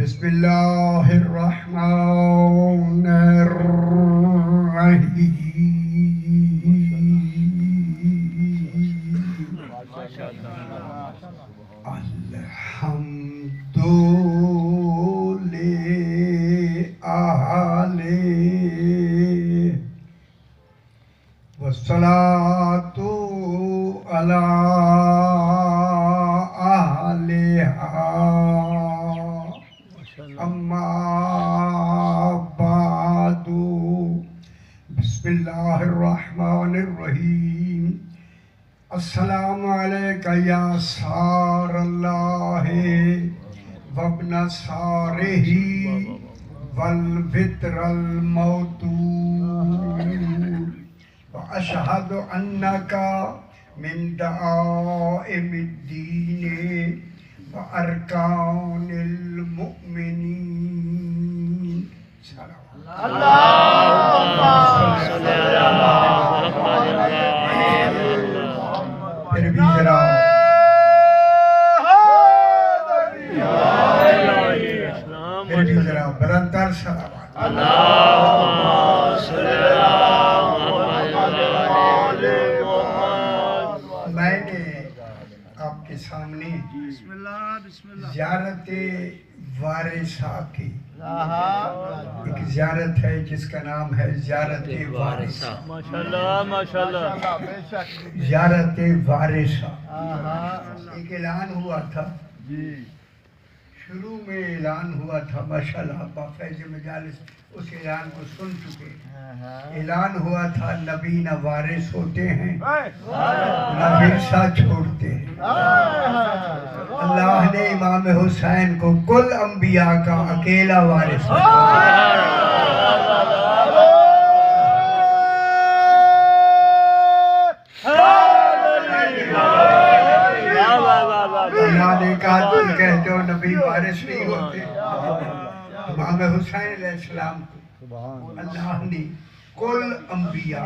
بسم اللہ الرحمن الرحیم الحمد للہ والصلاة علی اما بعد بسم اللہ الرحمن الرحیم السلام علیکہ یا سار اللہ وابن سارہ والوتر الموتور واشہد انک من دعائم الدین وارکان المؤمنین اللہم صلی اللہ پھر بھی ذرا پھر بھی ذرا بلندر صلوات اللہم صلی اللہ میں نے آپ کے سامنے زیارت وارثہ کی ایک زیارت ہے جس کا نام ہے زیارت وارثہ ماشاءاللہ زیارت وارثہ ایک اعلان ہوا تھا شروع میں اعلان ہوا تھا ماشاءاللہ فیض مجالس اس اعلان کو سن چکے اعلان ہوا تھا نبی نہ وارث ہوتے ہیں نہ ورثہ چھوڑتے ہیں اللہ نے امام حسین کو کل انبیاء کا اکیلا وارث اللہ نے کہا تم کہتے ہو نبی وارث نہیں ہوتے امام حسین علیہ السلام کو اللہ نے کل انبیاء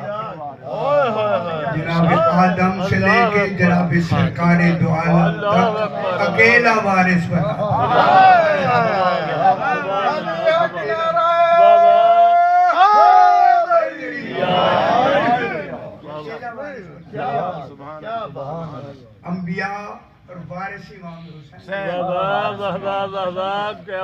جناب آدم سے لے کے جناب سرکار دو عالم تک اکیلا وارث بنا انبیاء اور وارث امام حسین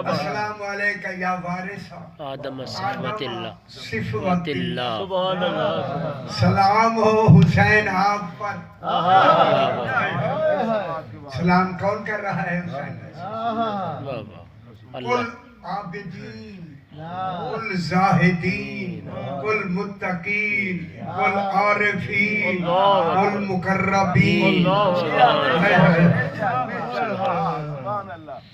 السلام علیکہ یا وارثہ آدم صفوت اللہ صفوت اللہ سبحان اللہ سلام ہو حسین آپ پر سلام کون کر رہا ہے حسین کل عابدین کل زاہدین کل متقین کل عارفین کل مقربین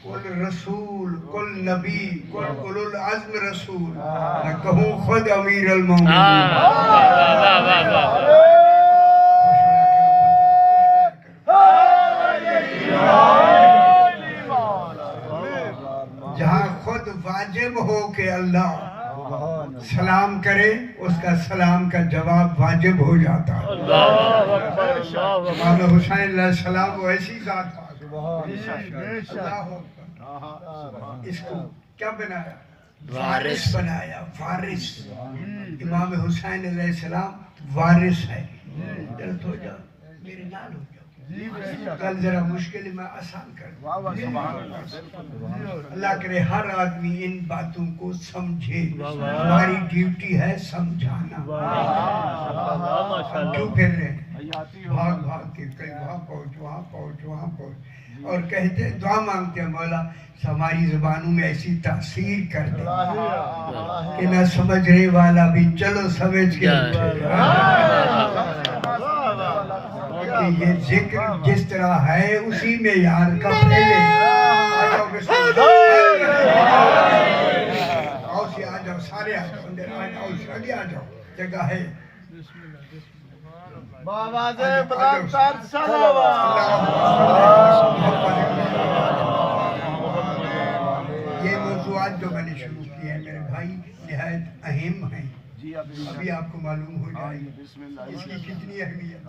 کل رسول کل نبی کل اولو العزم رسول میں کہوں خود امیر المومنین جہاں خود واجب ہو کہ اللہ سلام کرے اس کا سلام کا جواب واجب ہو جاتا ہے امام حسین علیہ السلام وہ ایسی ذات تھا اللہ اس کو کیا بنایا وارث بنایا وارث امام حسین علیہ السلام وارث ہے جلد ہو جاؤ میرے نال ہو جاؤ کل ذرا مشکل میں آسان کر اللہ کرے ہر آدمی ان باتوں کو سمجھے ہماری ڈیوٹی ہے سمجھانا کیوں پھر رہے بھاگ بھاگ کے کہیں وہاں پہنچ وہاں پہنچ وہاں پہنچ اور کہتے ہیں دعا مانگتے ہیں مولا ہماری زبانوں میں ایسی تاثیر کر دے کہ نہ سمجھنے والا بھی چلو سمجھ کے کہ یہ ذکر جس طرح ہے اسی میں یار کا پھیلے آؤ سی آ جاؤ سارے آ جاؤ اندر آ جاؤ سارے آ جاؤ جگہ ہے بابا سے بلندر صلوات یہ موضوعات جو میں نے شروع کی ہیں میرے بھائی نہایت اہم ہیں ابھی آپ کو معلوم ہو جائے گی اس کی کتنی اہمیت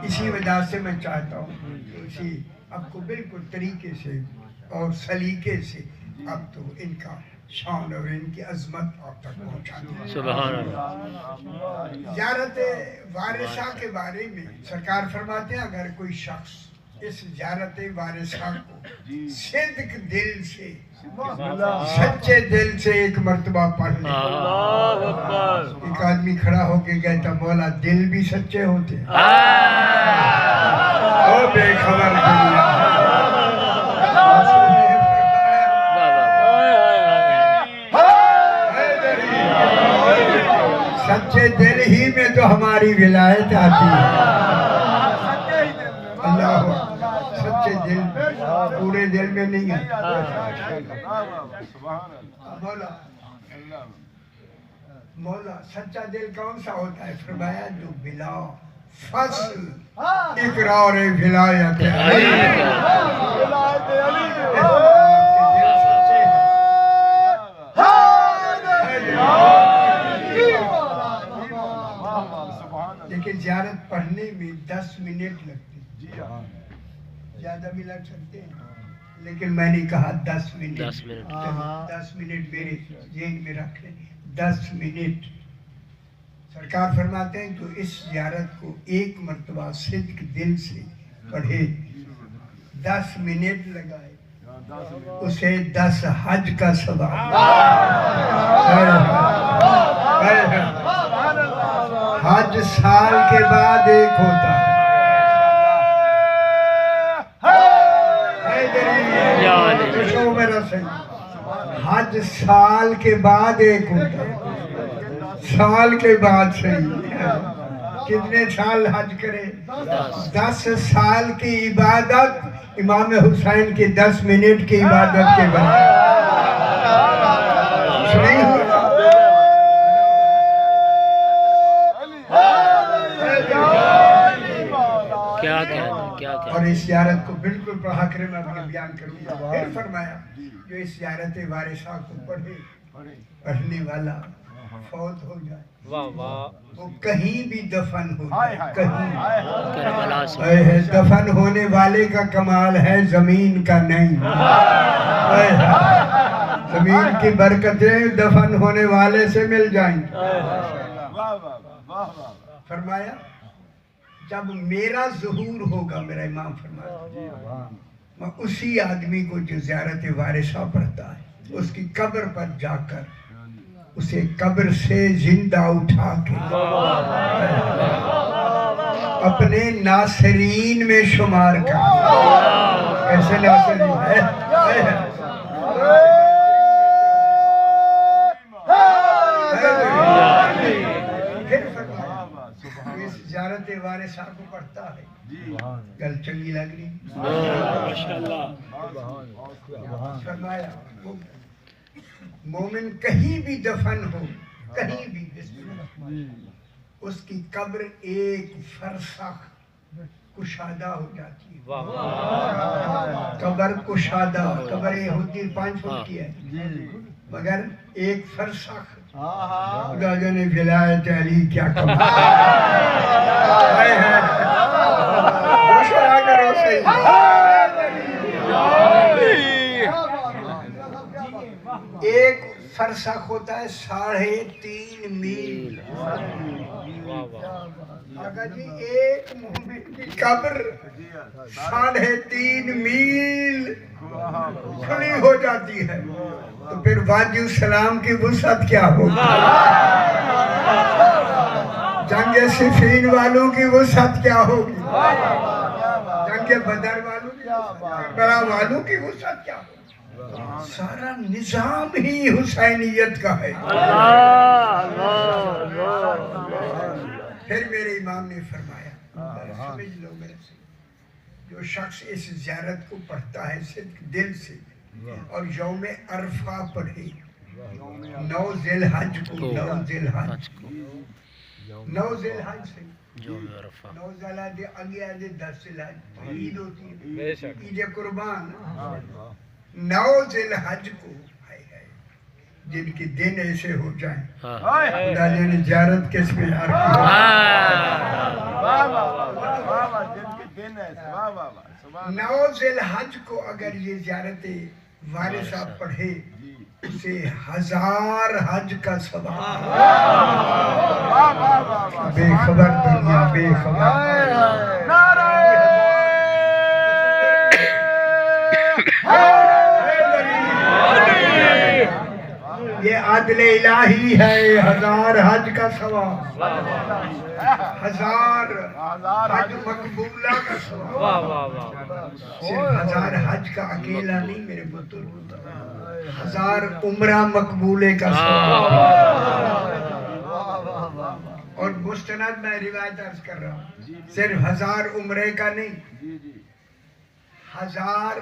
اسی وجہ سے میں چاہتا ہوں کہ اسی آپ کو بالکل طریقے سے اور سلیقے سے اب تو ان کا شان اور ان کی عظمت آپ تک پہنچا دیں. سبحان اللہ. زیارت وارثہ کے بارے میں سرکار فرماتے ہیں اگر کوئی شخص اس زیارت وارثہ کو صدق دل سے سچے دل سے ایک مرتبہ پڑھ لے. اللہ اکبر. ایک آدمی کھڑا ہو کے کہتا مولا دل بھی سچے ہوتے ہیں. او بے خبر دنیا. سچے دل ہی میں تو ہماری ولایت آتی ہے. اللہ سچے دل پورے دل میں نہیں ہے. مولا سچا دل کون سا ہوتا ہے؟ فرمایا جو بلا فصل اقرار ولایت علی. لیکن زیارت پڑھنے میں 10 منٹ لگتے ہیں. زیادہ بھی لگ سکتے ہیں لیکن میں نے کہا 10 منٹ. 10 منٹ. 10 منٹ میرے ذہن میں رکھ لیں. 10 منٹ. سرکار فرماتے ہیں جو اس زیارت کو ایک مرتبہ صدق دل سے پڑھے 10 منٹ لگائے اسے 10 حج کا ثواب. حج سال کے بعد ایک ہوتا ہے. حج سال کے بعد ایک ہوتا ہے. سال کے بعد صحیح. کتنے سال حج کرے؟ 10 سال کی عبادت امام حسین کی 10 منٹ کی عبادت کے بعد. صحیح ہو. کیا کہنا. اور اس زیارت کو بالکل پڑھا کرے. میں اپنے بیان کروں گا. پھر فرمایا جو اس زیارت وارثہ کو پڑھنے والا فوت ہو جائے وہ کہیں بھی دفن ہو جائے. کہیں دفن ہونے والے کا کمال ہے زمین کا نہیں. زمین کی برکتیں دفن ہونے والے سے مل جائیں. فرمایا جب میرا ظہور ہوگا میرا امام فرمایا میں اسی آدمی کو جو زیارت وارثہ پڑھتا ہے اس کی قبر پر جا کر اسے قبر سے زندہ اٹھا کے اپنے ناصرین میں شمار کر. ایسے ناصرین ہے. اس زیارت وارثہ کو پڑھتا ہے گل چنگی لگ رہی. فرمایا مومن کہیں بھی دفن ہو کہیں بھی اس کی قبر ایک فرسخ کشادہ ہو جاتی ہے. قبر کشادہ. قبر ہوتی 5 فٹ کی ہے مگر ایک فرسخ. خدا جانے ولایت علی کیا کمال. ایک فرسخ ہوتا ہے 3.5 میل. اگر جی ایک مومن کی قبر 3.5 میل کھلی ہو جاتی ہے تو پھر وادی السلام کی وسعت کیا ہوگی. جنگ صفین والوں کی وسعت کیا ہوگی. جنگ بدر والوں کی کربلا والوں کی وسعت کیا ہوگی. سارا نظام ہی حسینیت کا ہے. پھر میرے امام نے فرمایا سمجھ لو میرے سے جو شخص اس زیارت کو پڑھتا ہے صدق دل سے اور یوم عرفہ پڑھے 9 ذی الحج کو 9 ذی الحج سے 9 ذی الحج آگے 10 ذی الحج عید ہوتی ہے عید قربان. 9 ذی الحج کو جن کے دن ایسے ہو جائیں خدا نے زیارت کس میں یار کی. 9 ذی الحج کو اگر یہ زیارت وارث آپ پڑھے اسے 1000 حج کا ثواب. بے خبر دنیا بے خبر. یہ عدل الہی ہے. 1000 حج کا ثواب. 1000 حج مقبولہ کا ثواب. واہ واہ واہ. صرف 1000 حج کا اکیلا نہیں میرے پتر, 1000 عمرہ مقبولے کا ثواب. اور مستند میں روایت عرض کر رہا ہوں, صرف 1000 عمرے کا نہیں, 1000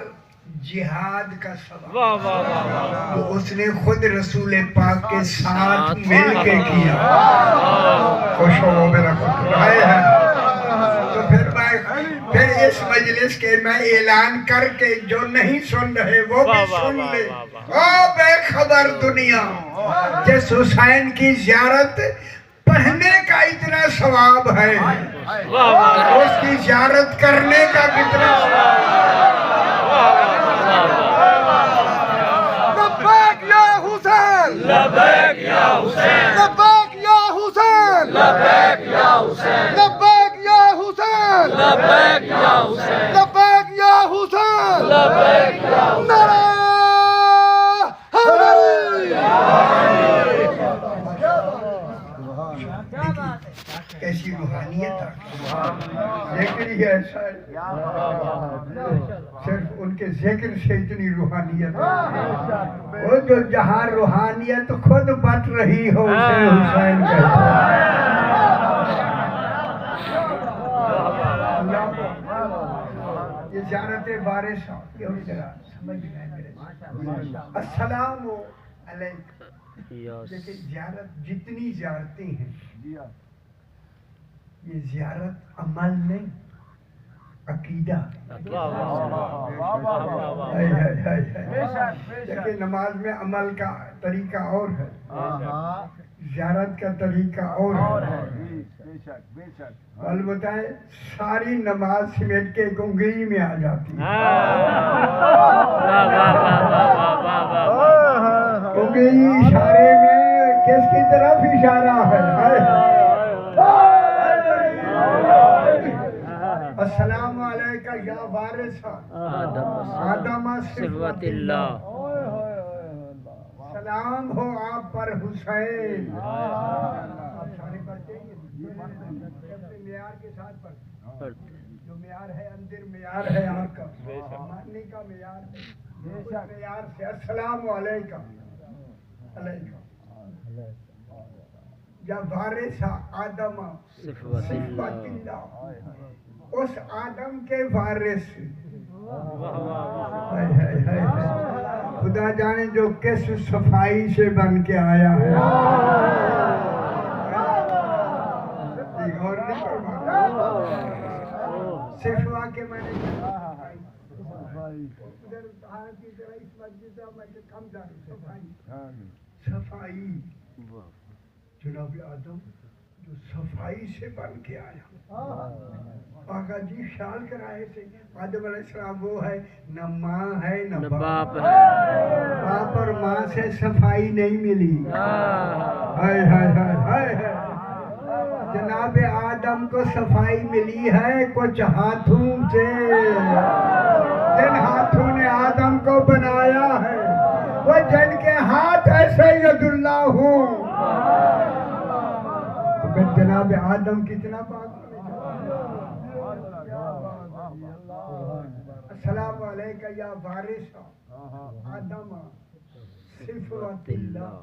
جہاد کا ثواب واہ واہ واہ. تو اس نے خود رسول پاک کے ساتھ مل کے کیا. خوش ہو میرا پتر آئے ہیں. تو پھر اس مجلس کے میں اعلان کر کے جو نہیں سن رہے وہ بھی سن لے. او بے خبر دنیا, جس حسین کی زیارت پڑھنے کا اتنا ثواب ہے, اس کی زیارت کرنے کا کتنا ثواب. لبیک یا حسین, لبیک یا حسین, لبیک یا حسین, لبیک یا حسین, لبیک یا حسین, لبیک یا حسین, لبیک یا حسین, لبیک یا حسین. نعرہ کیسی روحانیت ہے. ذکر ہی ایسا ہے, صرف ان کے ذکر سے اتنی روحانیت ہے. وہ جو جہاں روحانیت خود بٹ رہی ہو اسے حسین کہتے ہیں. یہ زیارت وارث یہ سمجھ گئے میرے. السلام علیکم. لیکن زیارت جتنی زیارتیں ہیں یہ زیارت عمل نہیں عقیدہ. لیکن نماز میں عمل کا طریقہ اور ہے, زیارت کا طریقہ اور ہے. البتہ ساری نماز سمیٹ کے ایک انگلی میں آ جاتی ہے. انگلی اشارے میں کس کی طرف اشارہ ہے؟ السلام علیکہ یا وارث آدم صفوت اللہ. سلام ہو آپ پر حسین. آپ سارے پڑھتے ہیں معیار کے ساتھ پڑھتے, جو معیار ہے اندر معیار ہے آپ کا ماننے کا معیار ہے. معیار سے السلام علیکم علیکم یا وارث آدم صفوت اللہ. اس آدم کے وارث خدا جانے جو کس صفائی سے بن کے آیا ہے. صفوا کے معنی صفائی. جناب آدم جو صفائی سے بن کے آیا. آقا جی خیال کرائے سے آدم علیہ السلام وہ ہے نہ ماں ہے نہ باپ ہے. باپ اور ماں سے صفائی نہیں ملی. ہائے ہائے ہائے ہائے. جناب آدم کو صفائی ملی ہے کچھ ہاتھوں سے. جن ہاتھوں نے آدم کو بنایا ہے وہ جن کے ہاتھ ایسے ید اللہ ہوں. جناب آدم کتنا پاک. السلام علیکہ یا وارث آدم صفوت اللہ.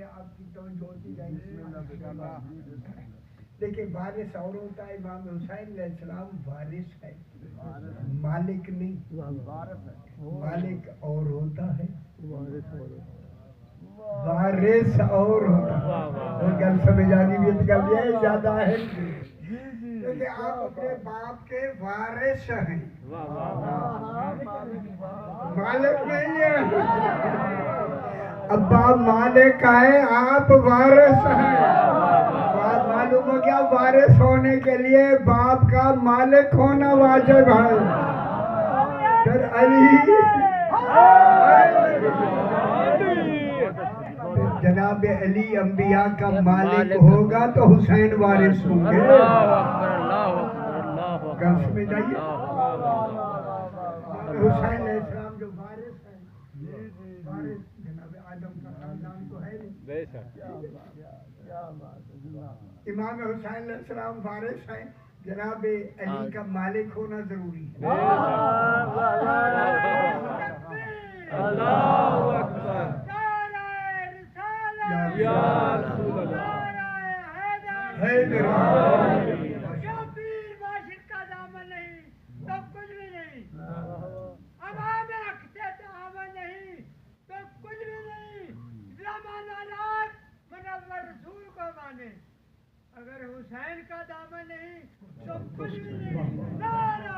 آپ کی توجہ ہوتی جائے. دیکھیں وارث اور ہوتا ہے. امام حسین علیہ السلام وارث ہے, مالک نہیں. مالک اور ہوتا ہے, وارث اور ہوتا ہے. اور گل سمجھ آنی بھی گل یہ زیادہ ہے کہ آپ اپنے باپ کے وارث ہیں, مالک نہیں ہے. ابا مالک ہے, آپ وارث ہیں. بات معلوم ہو گیا, وارث ہونے کے لیے باپ کا مالک ہونا واجب ہے. پھر علی جناب علی انبیاء کا مالک ہوگا تو حسین وارث ہوں گے. گل سمجھ آئیے. حسین علیہ السلام جو وارث ہیں، وارث جناب آدم کا خاندان تو ہے نہیں. امام حسین علیہ السلام وارث ہیں، جناب علی کا مالک ہونا ضروری ہے. اللہ اکبر. حیدر جو پیر باشد کا دامن نہیں تو کچھ بھی نہیں. امام حق سے دامن نہیں تو کچھ بھی نہیں. زمانہ رات منور رسول کو مانے. اگر حسین کا دامن نہیں تو کچھ بھی نہیں. نعرہ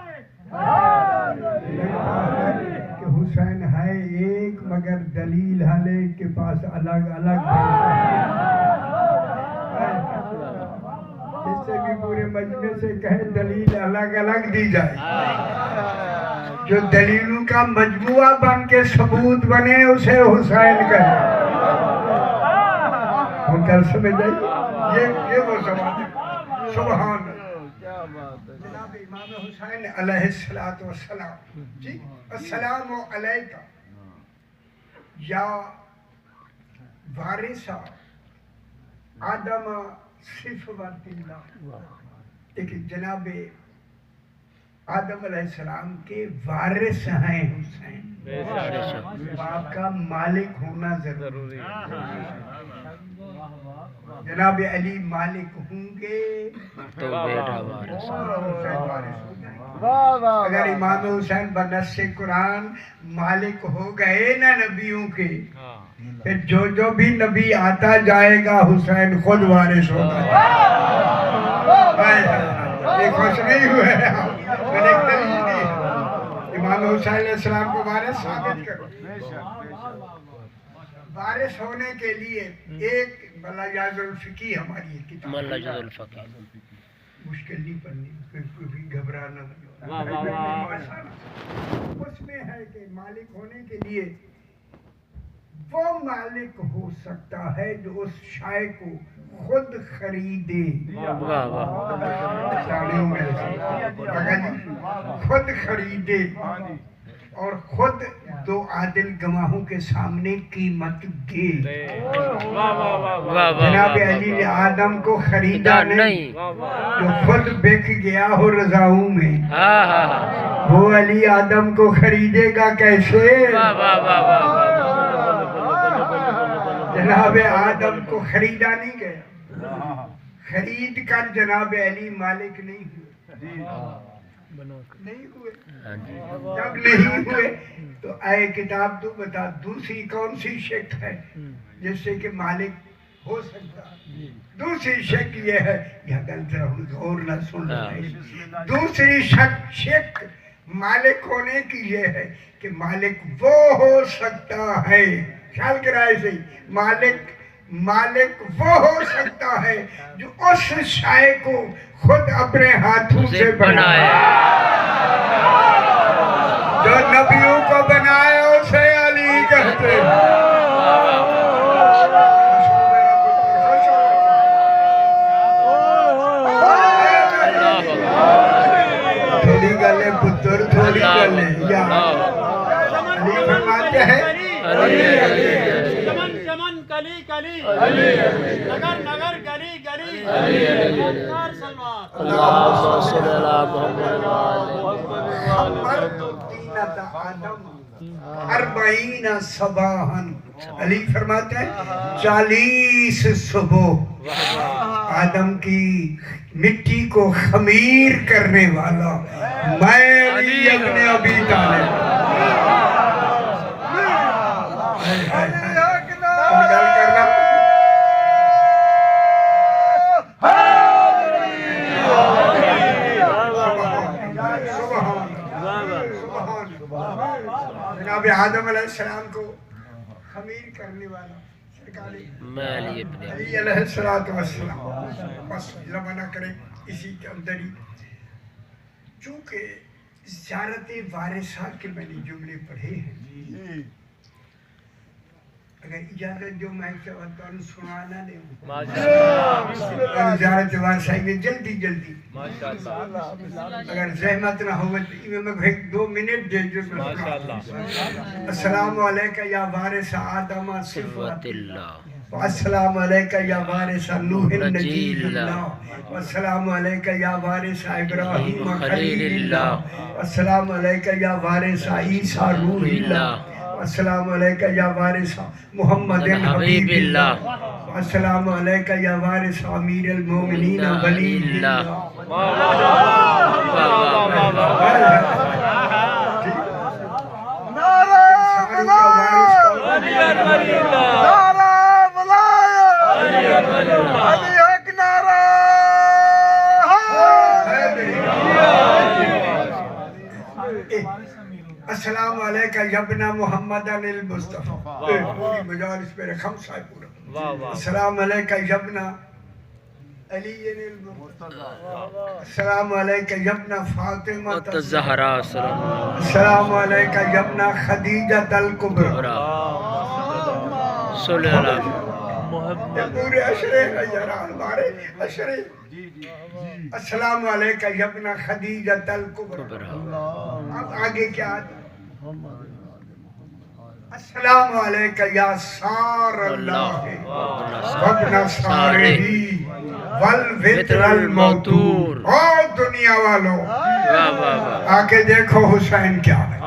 کہ حسین ہے ایک مگر دلیل ہر ایک کے پاس الگ الگ جس سے بھی پورے مجمع سے کہے دلیل الگ الگ دی جائے. جو دلیلوں کا مجموعہ بن کے ثبوت بنے اسے حسین کہے. ہم کل سمجھ جائیے یہ وہ سوال ہے. سبحان جناب امام حسین علیہ السلام جی السلام علیکہ یا وارثہ آدم صفوت اللہ. لیکن جناب آدم علیہ السلام کے وارث ہیں حسین. باپ کا مالک ہونا ضروری ہے. جناب علی مالک ہوں گے تو بیٹا وارث. اگر امام حسین بنص قرآن مالک ہو گئے نا نبیوں کے، پھر جو بھی نبی آتا جائے گا حسین خود وارث ہوگا. یہ خوش نہیں ہوئے میں نے ایک دلیل دی. امام حسین علیہ السلام کو وارث ثابت کرو. وارث ہونے کے لیے ایک ملجاز الفقی ہماری ایک کتاب ملجاز الفقی مشکل نہیں پڑھنی، کوئی گھبرانا نہیں. اس میں ہے کہ مالک ہونے کے لیے وہ مالک ہو سکتا ہے جو اس شے کو خود خریدے. خود خریدے اور خود دو عادل گواہوں کے سامنے قیمت دے. جناب علی نے آدم کو خریدا نہیں، جو خود بک گیا ہو رضاؤں میں. وہ علی آدم کو خریدے گا کیسے؟ جناب آدم کو خریدا نہیں گیا. خرید کر جناب علی مالک نہیں ہوئے. نہیں ہوئے. جب نہیں ہوئے تو اے کتاب تو بتا دوسری کون سی شک ہے جس سے کہ مالک ہو سکتا؟ دوسری شک یہ ہے، یہ غلط غور نہ سن رہے. دوسری شک مالک ہونے کی یہ ہے کہ مالک وہ ہو سکتا ہے، خیال کرائے سے مالک وہ ہو سکتا ہے جو اس شے کو خود اپنے ہاتھوں سے بنائے. جو نبیوں کو بنائے اسے علی کہتے ہیں. تھوڑی گلے پتر تھوڑی گلے یا علی فرماتے ہیں چمن چمن کلی کلی نگر نگر گلی گلی سلوار سلوار. اللہم صلی علی محمد خبرت دینت آدم 40 صباحاً. علی فرماتے ہیں 40 صبح آدم کی مٹی کو خمیر کرنے والا میں علی ابن ابی طالب. گل کرنا جناب آدم علیہ السلام کو خمیر کرنے والا میں علی ابن علی علیہ السلام. بس زمانہ کرے اسی کے اندر ہی. چونکہ زیارت وارثہ کے میں نے جملے پڑھے ہیں. اگر اجازت جو میں چاہتا سنانا نہیں زیارت وارثہ میں جلدی جلدی اگر زحمت نہ ہو میں 2 منٹ دے جو. السلام علیکم یا وارث آدم صفوت اللہ، السلام علیکم یا وارث نوح نجیب اللہ، السلام علیکم یا وارث ابراہیم خلیل اللہ، السلام علیکم یا وارث عیسیٰ روح اللہ، السلام علیکم یا وارث محمد حبیب اللہ، السلام علیکم یا وارث امیر المومنین ولی اللہ. السلام علیکم یبنا محمد المصطفیٰ، پوری مجالس میرے خمسہ ہے پورا. السلام علیکم یبنا علی المصطفیٰ، السلام علیکم یبنا فاطمہ الزہرا، السلام علیکم یبنا خدیجہ الکبریٰ. صلی اللہ علیہ محمد پورے اشرے ہیں یار ہمارے اشرے. السلام علیکم یبنا خدیجہ الکبریٰ. اب آگے کیا آتا؟ السلام علیکم یا سار اللہ وابن سارہی والوتر الموتور. او دنیا والوں آکے دیکھو حسین کیا ہے.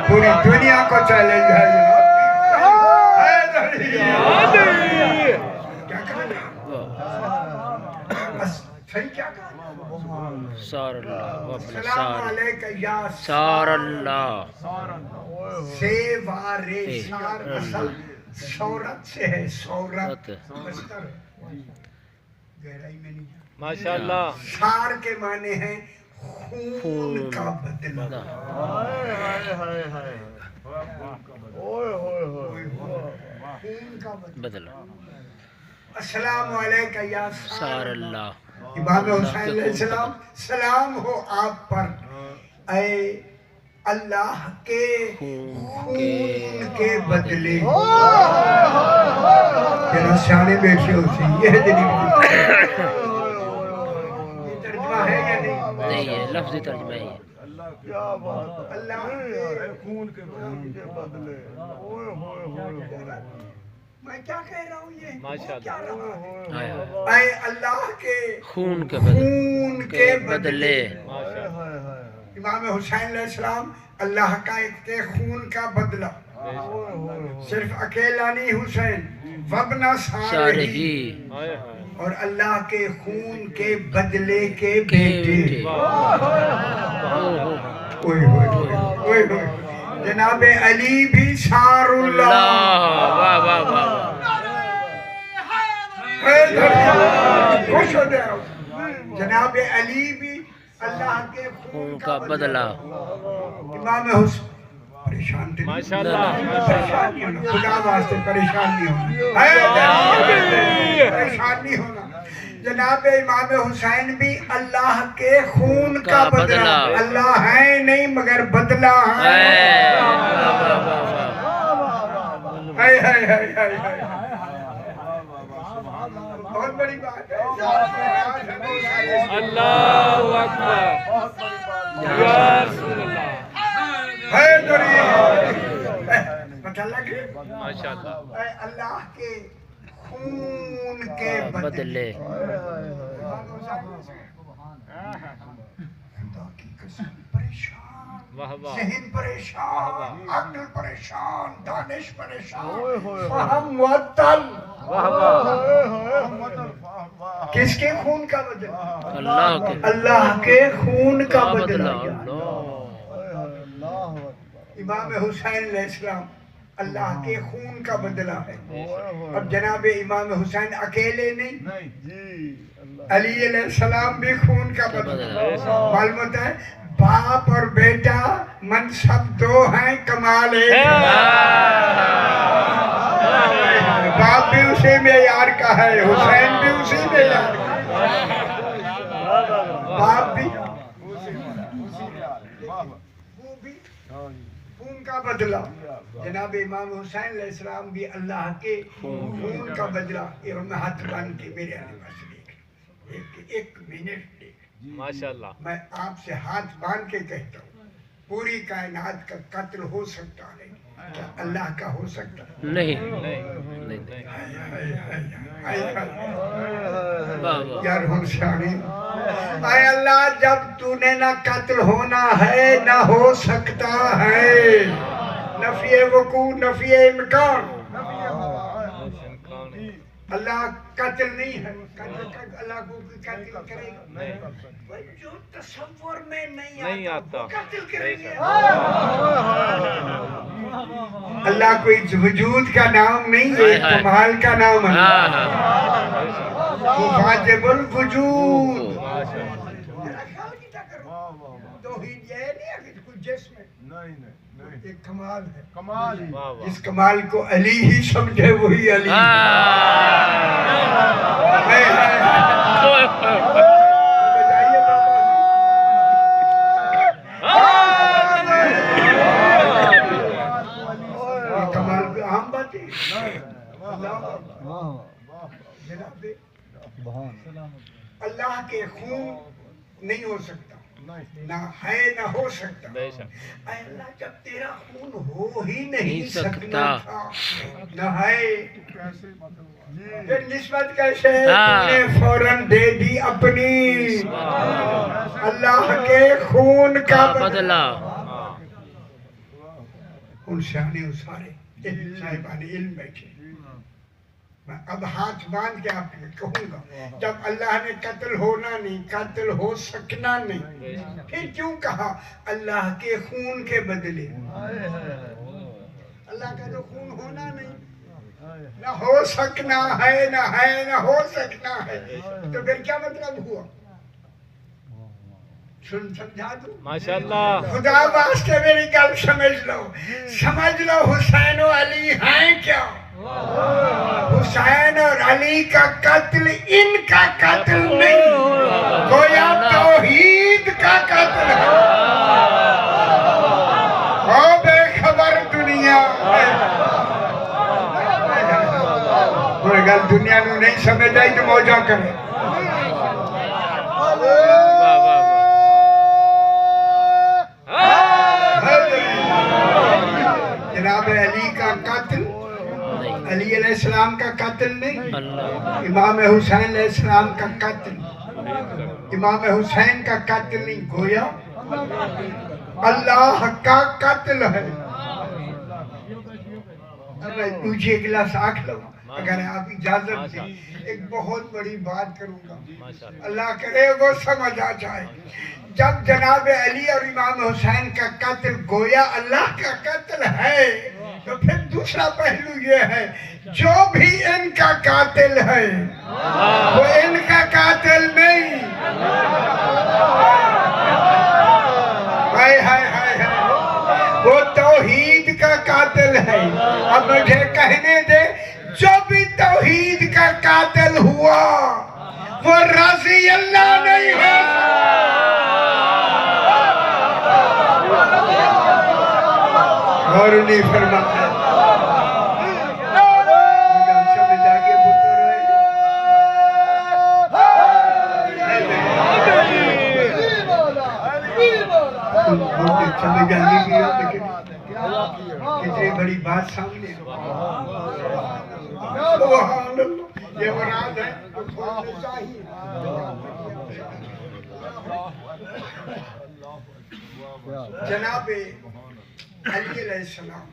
پوری دنیا کو چیلنج ہے کیا کہنا صحیح کیا کہنا. سار اللہ السلام علیکم یا سار اللہ سے وارے سار اصل شورت سے ہے. شورت مستر گہرائی میں نہیں ماشاءاللہ. سار کے معنی ہیں خون کا بدلہ. خون کا بدلا. السلام علیکم یا سار اللہ. امام حسین علیہ السلام سلام ہو آپ پر اے اللہ کے خون کے بدلے. میرا سیانے بیٹھے ہوتی یہ ترجمہ ہے یا نہیں؟ نہیں ہے، لفظی ترجمہ ہی ہے. اللہ کے خون کے بدلے. میں کیا کہہ رہا ہوں یہ ماشاءاللہ. اے اللہ کے خون کے خون کے بدلے. امام حسین علیہ السلام اللہ کا ایک کے خون کا بدلہ. صرف اکیلا نہیں حسین وابن سارہی اور اللہ کے خون کے بدلے کے بیٹے. اوئے ہوئے اوئے ہوئے جناب علی بھی سار اللہ. واہ واہ واہ. خوش ہو جاؤ. جناب علی بھی اللہ کے خون کا بدلہ. امام حسین پریشان تھے خدا واسطے پریشان نہیں ہونا. پریشان نہیں ہونا. جناب امام حسین بھی اللہ کے خون کا بدلہ. اللہ ہے نہیں مگر بدلہ ہے. بہت بڑی بات ہے. اللہ اکبر. یا رسول اللہ. پتہ لگے ماشاءاللہ. اے اللہ کے خون کے بدلے. ذہن پریشان، عقل پریشان، دانش پریشان، فہم معطل. کس کے خون کا بدلہ؟ اللہ کے خون کا بدلہ. امام حسین علیہ السلام اللہ کے خون کا بدلہ ہے. اب جناب امام حسین اکیلے نہیں، علی علیہ السلام بھی خون کا بدلہ. معلوم ہوتا ہے باپ اور بیٹا منصب دو ہیں، کمال ایک. باپ بھی اسی معیار کا ہے، حسین بھی اسی معیار کا ہے. باپ بھی وہ بھی خون کا بدلہ. جناب امام حسین علیہ السلام بھی اللہ کے خون کا بدلہ. یہ میں ہاتھ باندھ کے میرے آنے پاس دیکھ ایک منٹ دیکھ. ماشاءاللہ. میں آپ سے ہاتھ باندھ کے کہتا ہوں پوری کائنات کا قتل ہو سکتا ہے کیا اللہ کا ہو سکتا ہے؟ نہیں. یار ہم سیانے اے اللہ جب تو نے نہ قتل ہونا ہے نہ ہو سکتا ہے. نفی وقوع نفی امکان. اللہ قتل نہیں ہے. اللہ کو قتل کرے گا جو تصور میں نہیں آتا قتل کریں گے. اللہ کوئی وجود کا نام نہیں ہے کمال کا نام ہے. واجب الوجود. توحید یہ نہیں ہے کہ کوئی جسم ہے. ایک کمال ہے. کمال جس کمال کو علی ہی سمجھے وہی علی. کمال پہ عام بات ہے. جناب اللہ کے خون نہیں ہو سکتا نہ ہے نہ ہو سکتا. اے اللہ جب تیرا خون ہو ہی نہیں سکتا تھا نہ ہے پھر نسبت کیسے تم نے فوراً دے دی اپنی اللہ کے خون کا بدلہ. ان سیانے سارے صاحبان علم بیٹھے. میں اب ہاتھ باندھ کے آپ کو کہوں گا جب اللہ نے قتل ہونا نہیں قتل ہو سکنا نہیں پھر کیوں کہا اللہ کے خون کے بدلے. اللہ کا جو خون ہونا نہیں نہ ہو سکنا ہے نہ ہو سکنا ہے تو پھر کیا مطلب ہوا. سمجھا دوں ماشاءاللہ. خدا واسطے میری گل سمجھ لو حسین و علی ہیں کیا. حسین اور علی کا قتل ان کا قتل نہیں گویا توحید کا قتل ہے. او بے خبر دنیا کوئی گل دنیا نو نہیں سمجھ آئی تو موجہ کرے. جناب علی کا قتل علی علیہ السلام کا قتل نہیں. امام حسین علیہ السلام کا قتل امام حسین کا قتل نہیں گویا اللہ کا قتل ہے. اب میں پوچھے ایک گلاس آنکھ لوں اگر آپ اجازت دیں ایک بہت بڑی بات کروں گا اللہ کرے وہ سمجھ آ جائے. جب جناب علی اور امام حسین کا قتل گویا اللہ کا قتل ہے تو پھر دوسرا پہلو یہ ہے جو بھی ان کا قاتل ہے وہ ان کا قاتل نہیں. وہ توحید کا قاتل ہے. اب مجھے کہنے دے جو بھی توحید کا قاتل ہوا وہ رضی اللہ نہیں ہے. اور نہیں فرماتا سمجھ آگے پتر سمجھ آگے کیا لیکن کتنی بڑی بات سامنے یہ مراد ہے جناب علی علیہ السلام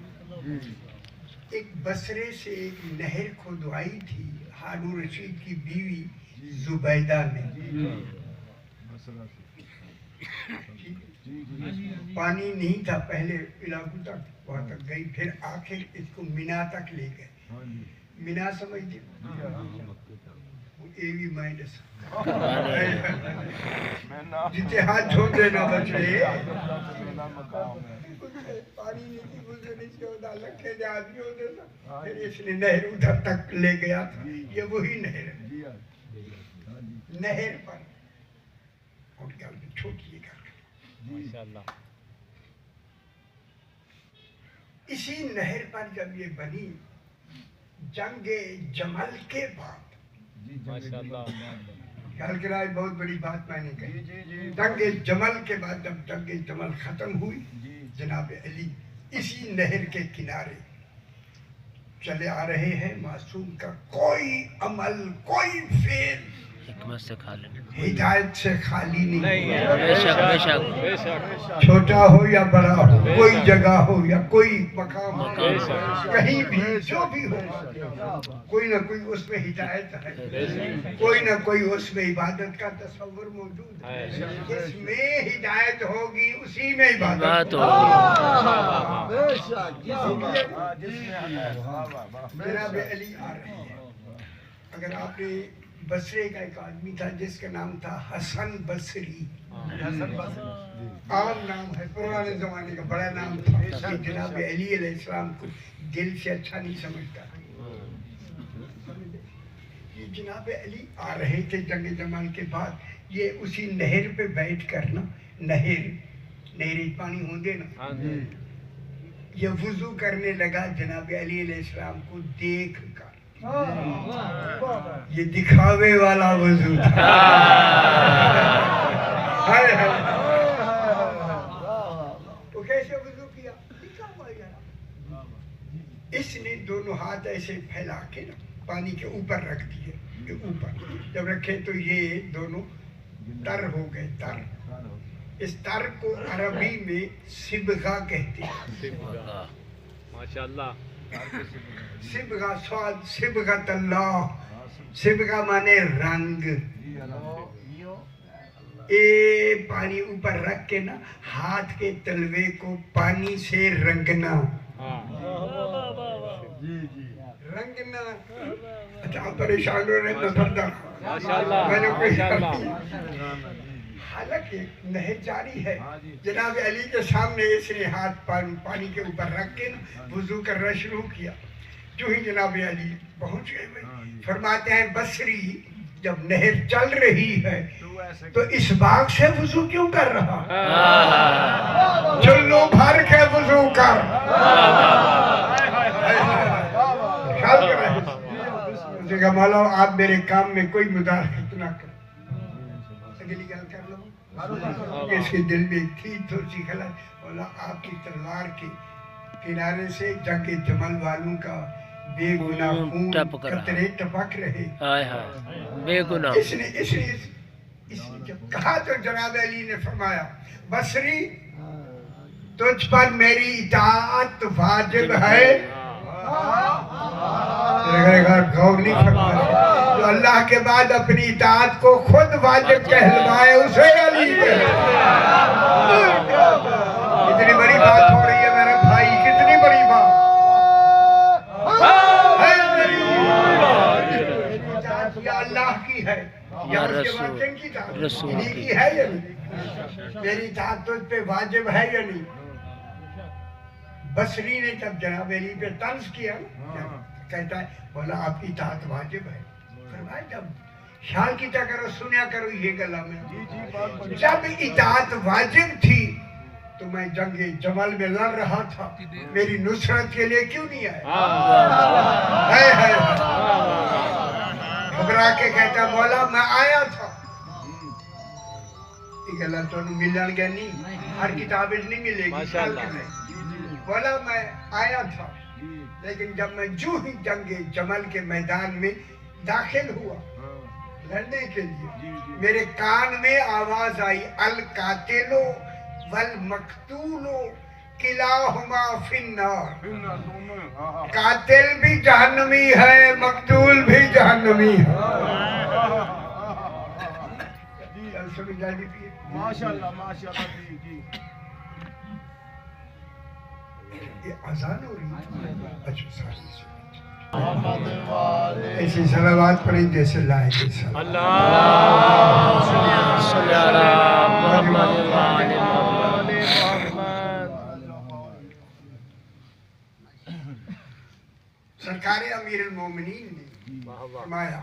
ایک بصرے سے ایک نہر کھودوائی تھی ہارون رشید کی بیوی زبیدہ نے. پانی نہیں تھا پہلے علاقوں تک وہاں تک گئی پھر آخر اس کو مینا تک لے گئے. مینا سمجھتے وہ ایوی مائنڈ جتے ہاتھ چھوڑ دینا بچ رہے پانی نہیں تھی گزرے نہیں سے ہوتا لکھے دے آدمی ہوتے تھا پھر اس نے نہر ادھر تک لے گیا تھا. یہ وہی نہر ہے نہر پر کوٹکال میں چھوٹی گھر ماشاءاللہ اسی نہر پر جب یہ بنی جنگ جمل کے بعد ماشاءاللہ خیال کرائے بہت بڑی بات میں نے کہی جنگ جمل کے بعد جب جنگ جمل ختم ہوئی جناب علی اسی نہر کے کنارے چلے آ رہے ہیں معصوم کا کوئی عمل کوئی فعل حکمت سے کھا لینا ہدایت سے خالی نہیں بے شک بے شک بے شک چھوٹا ہو یا بڑا ہو کوئی جگہ ہو یا کوئی مقام ہو مقام کہیں بھی جو بھی ہو کوئی نہ کوئی اس میں ہدایت ہے کوئی نہ کوئی اس میں عبادت کا تصور موجود ہے جس میں ہدایت ہوگی اسی میں عبادت بات جناب علی آ رہے ہیں اگر آپ نے بصرے کا ایک آدمی تھا جس کا نام تھا حسن بصری عام نام ہے پرانے زمانے کا بڑا نام تھا کہ جناب علی علیہ السلام کو دل سے اچھا نہیں سمجھتا یہ جناب علی آ رہے تھے جنگ جمل کے بعد یہ اسی نہر پہ بیٹھ کر نا نہر پانی ہوں گے نا یہ وضو کرنے لگا جناب علی علیہ السلام کو دیکھ کر یہ دکھاوے والا وضو تھا وہ کیسے وضو کیا اس نے دونوں ہاتھ ایسے پھیلا کے نا پانی کے اوپر رکھ دیے اوپر جب رکھے تو یہ دونوں تر ہو گئے تر اس تر کو عربی میں سبغہ کہتے ہیں ماشاءاللہ سبغہ سواد سبغت اللہ سبغہ مانے رنگ اے پانی اوپر رکھ کے نا ہاتھ کے تلوے کو پانی سے رنگنا رنگنا اچھا پریشان ہو رہے ہیں میں نے کوئی حالانکہ نہر جاری ہے جناب علی کے سامنے اس نے ہاتھ پانی کے اوپر رکھ کے وضو کرنا شروع کیا جو ہی جناب علی پہنچ گئے فرماتے ہیں بصری جب نہر چل رہی ہے تو اس باغ سے وضو کیوں کر رہا چلو بھر کے وضو کر خیال کر رہے ہیں کہا مولا آپ میرے کام میں کوئی مداخلت نہ کریں اگلی گل کر لو اس کے دل میں تھی تھوڑی سی خلا مولا آپ کی تلوار کے کنارے سے جنگ جمل والوں کا بے گناہ خون قطرے ٹپک رہے بے گناہ اس نے جب کہا تو جناب علی نے فرمایا بصری تجھ پر میری اطاعت واجب ہے غور نہیں فرمایا جو اللہ کے بعد اپنی اطاعت کو خود واجب کہلوائے اسے علی کتنی بڑی بات ہو رہی ہے میرے بھائی کتنی بڑی بات یا اللہ کی ہے یا اس کے بعد جن کی اطاعت کی ہے یا نہیں میری اطاعت تجھ پہ واجب ہے یا نہیں بصری نے جب جناب علی پہ طنز کیا کہتا ہے بولا آپ کی اطاعت واجب ہے فرمایا جب خیال کیتا کرو سنیا کرو یہ گلا میں جب اطاعت واجب تھی تو میں جنگ جمل میں لڑ رہا تھا میری نصرت کے لیے کیوں نہیں آیا گھبرا کے کہتا مولا میں آیا تھا یہ گلا تو ملن گیا نہیں ہر کتاب نہیں ملے گی بولا میں آیا تھا لیکن جب میں جو ہی جنگ جمل کے میدان میں داخل ہوا لڑنے کے لیے میرے کان میں آواز آئی القاتلو والمقتولو کلاہما فی النار قاتل بھی جہنمی ہے مقتول بھی جہنمی ہے ماشاءاللہ ماشاءاللہ جی یہ اذان ہو رہی ہے اچھا ساری سے ایسی صلوات پڑھیں جیسے لائے کے سلام اللہ صلی اللہ محمد وآل محمد سرکار امیر المومنین نے فرمایا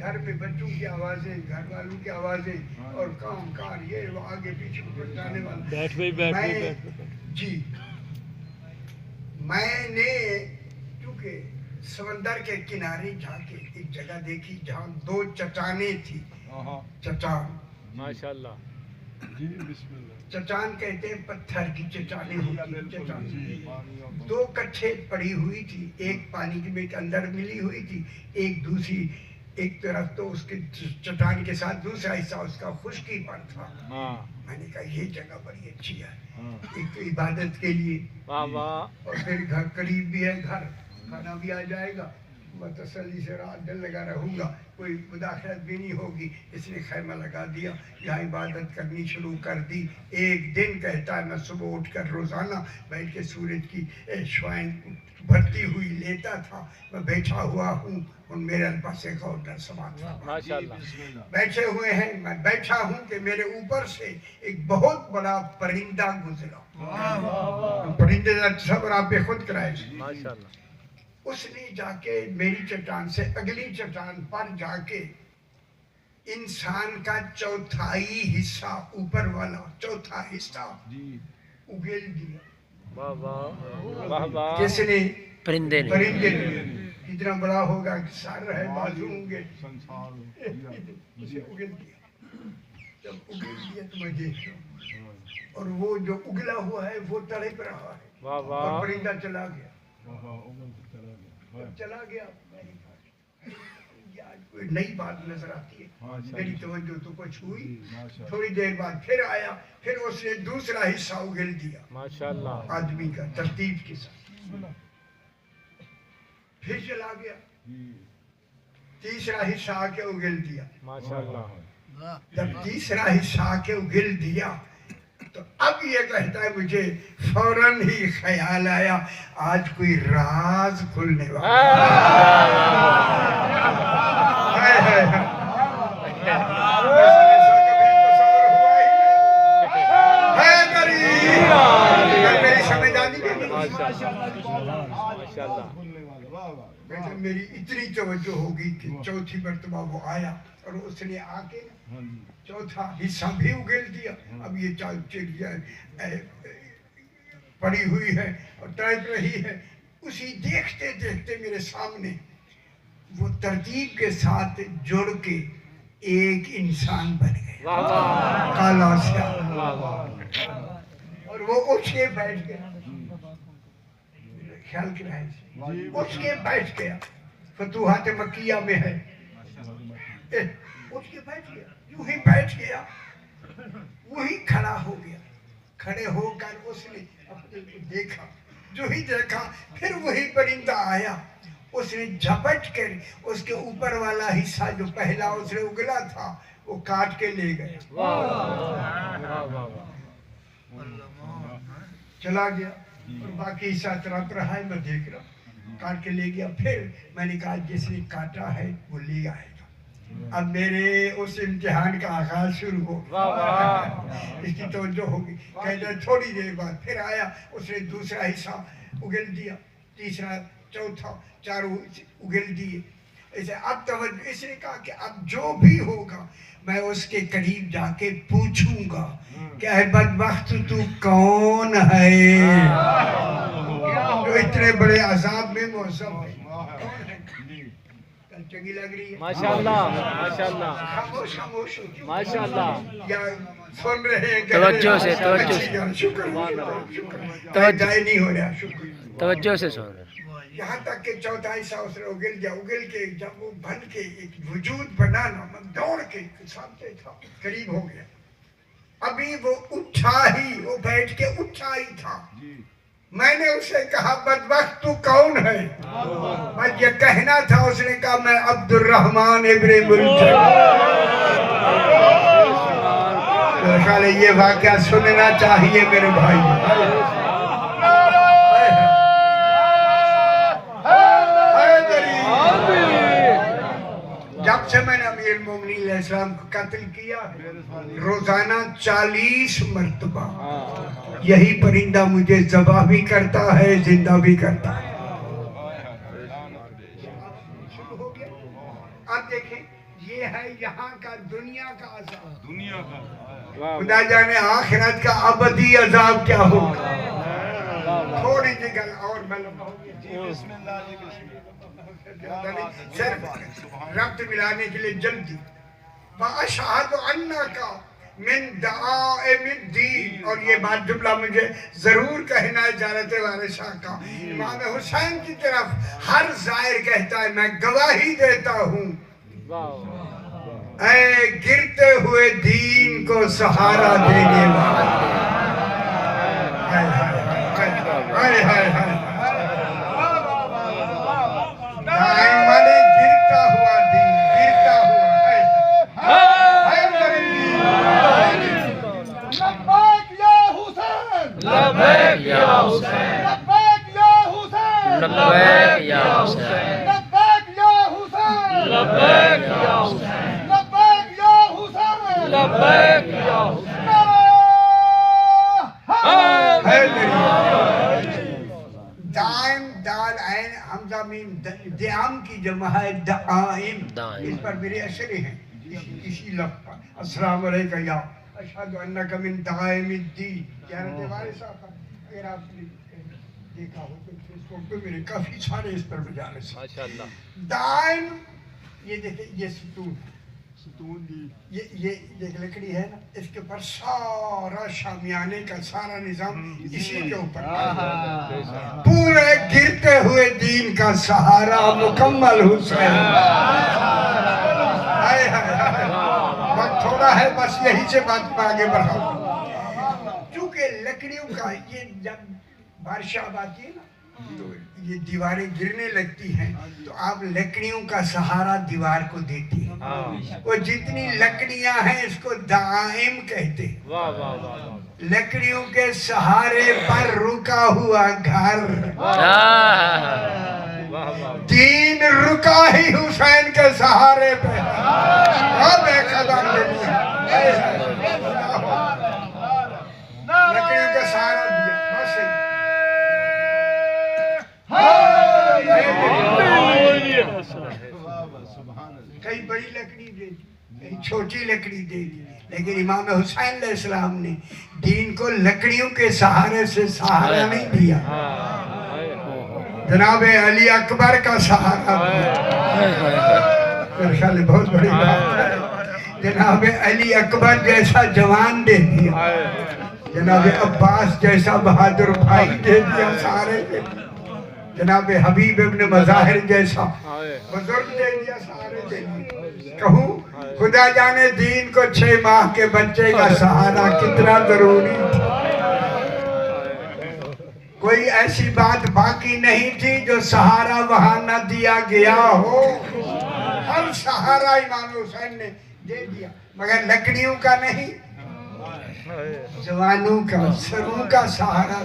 گھر میں بچوں کی آوازیں، گھر والوں کی آوازیں اور کام کار یہ وہ آگے پیچھے اوپر جانے والا جی میں نے چونکہ سمندر کے کنارے جا کے ایک جگہ دیکھی جہاں 2 چٹانیں تھی. چٹان ماشاءاللہ. چٹان کہتے ہیں پتھر کی چٹانیں ہوتی چٹان 2 کٹھے پڑی ہوئی تھی. ایک پانی کے اندر ملی ہوئی تھی، ایک دوسری ایک طرف تو اس کے چٹان کے ساتھ دوسرا حصہ اس کا خشکی پر تھا. میں نے کہا یہ جگہ بڑی اچھی ہے، ایک تو عبادت کے لیے اور پھر گھر قریب بھی ہے، گھر کھانا بھی آ جائے گا، میں تسلی سے رات دن لگا رہوں گا، کوئی مداخلت بھی نہیں ہوگی. اس نے خیمہ لگا دیا، یہاں عبادت کرنی شروع کر دی. ایک دن کہتا ہے میں صبح اٹھ کر روزانہ بیٹھ کے سورج کی شعائیں بھرتی ہوئی لیتا تھا. میں بیٹھا ہوا ہوں اور میرے پاس ایک اور ڈر سماعت ماشاءاللہ. بیٹھے ہوئے ہیں، میں بیٹھا ہوں کہ میرے اوپر سے ایک بہت بڑا پرندہ گزرا. پرندے کا تصور آپ بے خود کرائے. ماشاءاللہ. اس نے جا کے میری چٹان سے اگلی چٹان پر جا کے انسان کا چوتھائی حصہ، اوپر والا چوتھا حصہ اگل دیا. کس نے؟ پرندے نے. پرندے نے. کتنا بڑا ہوگا، سر ہے، بازو ہوں گے، اسے اگل دیا. جب اگل دیا تو میں دیکھ رہا ہوں اور وہ جو اگلا ہوا ہے وہ تڑپ رہا ہے اور پرندہ چلا گیا. چلا گیا. کوئی نئی بات نظر آتی ہے، میری توجہ تو کچھ ہوئی. تھوڑی دیر بعد پھر آیا، پھر اس نے دوسرا حصہ اگل دیا ماشاءاللہ. آدمی کا ترتیب کے ساتھ. پھر چلا گیا، تیسرا حصہ آ کے اگل دیا. ماشاءاللہ. جب تیسرا حصہ آ کے اگل دیا تو اب یہ کہتا ہے مجھے فوراً ہی خیال آیا آج کوئی راز کھلنے میری اتنی توجہ ہوگی کہ چوتھی مرتبہ وہ آیا اور اس نے آ کے چوتھا حصہ بھی اگل دیا. اب یہ چڑیا پڑی ہوئی ہے اور تڑپ رہی ہے. اسی دیکھتے دیکھتے میرے سامنے وہ ترتیب کے ساتھ جڑ کے ایک انسان بن گیا، کالا سیاہ. اور وہ اٹھ کے بیٹھ گیا. خیال کی رہے سے اٹھ کے بیٹھ گیا. فتوحات مکیہ میں ہے. اٹھ کے بیٹھ گیا، یوں ہی بیٹھ گیا، وہی کھڑا ہو گیا. کھڑے ہو کر اس نے اپنے کو دیکھا، جو ہی دیکھا پھر وہی پرندہ آیا. اس نے جھپٹ کر اس کے اوپر والا حصہ جو پہلا اس نے اگلا تھا وہ کاٹ کے لے گیا. چلا گیا اور باقی حصہ طرف رہا ہے. میں دیکھ رہا ہوں کاٹ کے لے گیا. پھر میں نے کہا جس نے کاٹا ہے وہ لے آئے گا. اب میرے اس امتحان کا آغاز شروع ہو. اس کی توجہ ہوگی. کہتا تھوڑی دیر بعد پھر آیا، اس نے دوسرا حصہ اگل دیا، تیسرا چوتھا چاروں اگل دیے. اسے اب توجہ، اس نے کہا کہ اب جو بھی ہوگا میں اس کے قریب جا کے پوچھوں گا کہ اے بدبخت تو کون ہے جو اتنے بڑے عذاب میں موسم ہے. چنگی لگ رہی ہے؟ ماشاءاللہ. ماشاءاللہ. خاموش خاموش ماشاءاللہ. یا سن رہے ہیں؟ توجہ سے، توجہ سے. شکر توجہ نہیں ہو رہا. شکر توجہ سے سن رہے. یہاں تک کہ چوتھا حصہ اس نے اگل گیا. اگل کے جب وہ بن کے ایک وجود بنانا، میں دوڑ کے سامنے تھا، قریب ہو گیا. ابھی وہ اٹھا ہی، وہ بیٹھ کے اٹھا ہی تھا. میں نے اسے کہا بدبخت تو کون ہے؟ بس یہ کہنا تھا. اس نے کہا میں عبد الرحمن ابن ملجم. میرے خیال ہے یہ واقعہ سننا چاہیے میرے بھائی. جب سے میں نے امیر المومنین علیہ السلام کو قتل کیا روزانہ 40 مرتبہ یہی پرندہ مجھے ذبح بھی کرتا ہے، زندہ بھی کرتا ہے. آپ دیکھیں کا دنیا کا عذاب، دنیا کا خدا جانے آخرت کا ابدی عذاب کیا ہوگا. تھوڑی سی گل اور میں لمباؤں گی. بسم اللہ جی بسم اللہ. صرف ربط ملانے کے لیے جلدی. وَأَشْهَدُ أَنَّكَ مِن دَعَائِمِ الدِّينِ. اور یہ بات جملہ مجھے ضرور کہنا ہے جارت وارث شاہ کا. امام حسین کی طرف ہر زائر کہتا ہے میں گواہی دیتا ہوں اے گرتے ہوئے دین کو سہارا دینے والا. ہائے ہائے ہائے دائماً گرتا ہوا دین، گرتا ہوا. لبیک یا حسین، لبیک یا حسین، لبیک یا حسین، لبیک یا حسین، لبیک یا حسین، لبیک یا حسین، لبیک یا حسین، لبیک یا حسین. دائم دال عین حمزہ میم دعام کی جمع ہے دعائم. دائم. اس پر میرے اشرے ہیں اسی لفظ پر. السلام علیکم یا اشہد انک من دعائم الدین. جارت وارث صاحب اگر آپ نے دیکھا ہو تو فیس بک پہ میرے کافی سارے اس پر مجالس ہیں. ماشاءاللہ. دائم یہ دیکھیں یہ ستون ستون دی یہ دیکھ لکڑی ہے نا اس کے اوپر سارا شامیانے کا سارا نظام اسی کے اوپر پورے گرتے ہوئے دین کا سہارا مکمل حسین. ہائے ہائے ہائے. وقت تھوڑا ہے بس یہی سے بات میں آگے بڑھاؤں. چونکہ لکڑیوں کا یہ جب بارش آب آتی ہے نا تو یہ دیواریں گرنے لگتی ہیں تو آپ لکڑیوں کا سہارا دیوار کو دیتی ہیں. وہ جتنی لکڑیاں ہیں اس کو دائم کہتے ہیں. واہ واہ واہ. لکڑیوں کے سہارے پر رکا ہوا گھر. واہ واہ. دین رکا ہی حسین کے سہارے پہ. اب ایک قدم دے دیا. لکڑیوں کا سہارا دیا بس. کئی بڑی لکڑی دے دی کئی چھوٹی لکڑی دے دی لیکن امام حسین علیہ السلام نے دین کو لکڑیوں کے سہارے سے سہارا نہیں دیا. جناب علی اکبر کا سہارا میرے خیال ہے بہت بڑی بات ہے. جناب علی اکبر جیسا جوان دے دیا. جناب عباس جیسا بہادر بھائی دے دیا سارے دے. جناب حبیب ابن مظاہر جیسا بزرگ دے دیا سارے دے دیا. کہوں خدا جانے دین کو 6 ماہ کے بچے کا سہارا کتنا ضروری تھا. کوئی ایسی بات باقی نہیں تھی جو سہارا وہاں نہ دیا گیا ہو. ہر سہارا امام حسین نے دے دیا مگر لکڑیوں کا نہیں جوانوں کا سروں کا سہارا.